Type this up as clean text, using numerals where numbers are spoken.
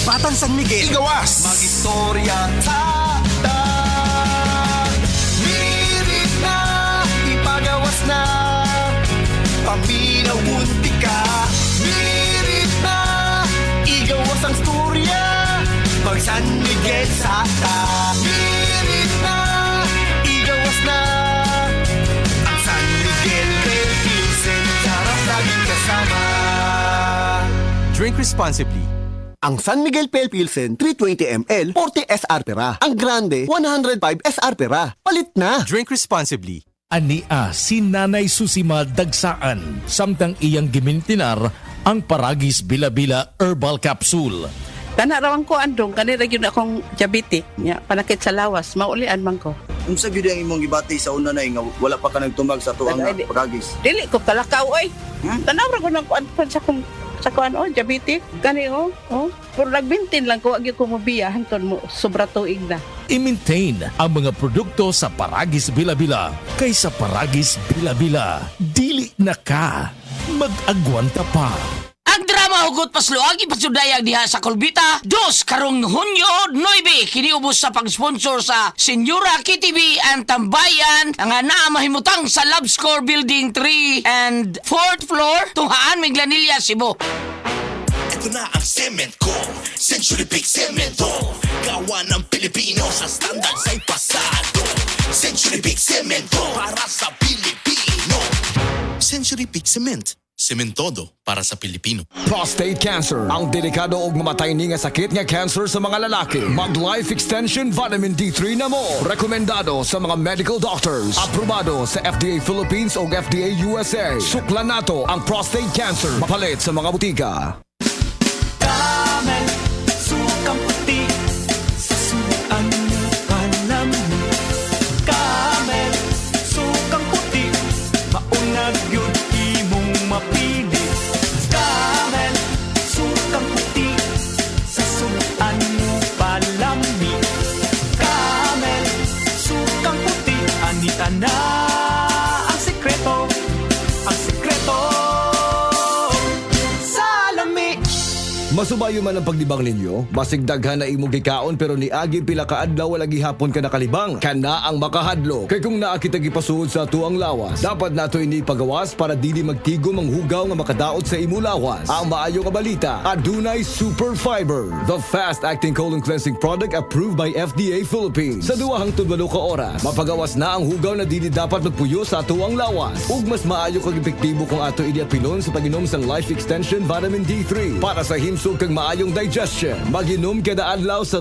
Batang San Miguel. Igawas! Mag-istorya sa Mirit na, ipagawas na, paminaw muntika. Mirit na, igawas ang storya, pag San Miguel sa Mirit na, igawas na, ang San Miguel Pilsen, sarap laging kasama. Drink responsibly. Ang San Miguel Pale Pilsen 320 ml 40 SR pera. Ang Grande 105 SR pera. Palit na! Drink responsibly. Ania si Nanay Susima Dagsaan samtang iyang gimintinar ang Paragis Bila-Bila Herbal Capsule. Tanarawan ko andong kanira gyud akong diabetic nya panakit sa lawas maulian man ko. Unsa gyud ang imong gibati sa una na nga wala pa ka nagtumag sa tuang Paragis? Dili ko kalakaw oy. Tanawra ko nang kuan sa kuan diabetic kani pero nagbintin lang ko agi ko mobiya hanton mo sobra tuig na. I-maintain ang mga produkto sa Paragis Bila-Bila kaysa Paragis Bila-Bila. Dili na ka. Mag-agwanta pa. Ang drama hugot pasluag ipasudayag diha sa Kolbita. Dos karong Hunyo 9 kiniubos sa pag-sponsor sa Senyora KTV and Tambayan nga naa mahimutang sa Love Score Building 3 and 4th floor Tuhaan Minglanilla, Cebu. Ito na ang cement ko, Century Big Cemento. Gawa ng Pilipino sa standard sa'y pasado. Century Big Cemento para sa Pilipino. Century Big Cement. Sementodo para sa Pilipino. Prostate cancer, ang delikado ug mamatay ni nga sakit nga cancer sa mga lalaki. Mag Life Extension Vitamin D3 na mo. Rekomendado sa mga medical doctors. Aprobado sa FDA Philippines ug FDA USA. Suklan nato ang prostate cancer. Mapalit sa mga butika. Camel, sukang puti, sa suan mo palamig. Camel, sukang puti, maunag yun imong mapili. Camel, sukang puti, sa suan mo palamig. Camel, sukang puti, anita na ang sekreto, ang sekreto. Masubayo man ang pagdibang ninyo, basig daghan na imong gikaon pero ni agi pila ka adlaw wala gihapon ka nakalibang. Kana ang makahadlo. Kay kung naa kita gipasuod sa tuang lawas, dapat nato ini pagawas para dili magtigom ang hugaw nga makadaot sa imo lawas. Ang maayo nga balita, adunay Super Fiber, the fast-acting colon cleansing product approved by FDA Philippines. Sa duwahang tudwalo ka oras, mapagawas na ang hugaw na dili dapat magpuyo sa tuang lawas. Ug mas maayo kag epektibo kung ato idiapilon sa pag-inom sang Life Extension Vitamin D3 para sa himsog kag maayong digestion. Mag-inom kada adlaw sang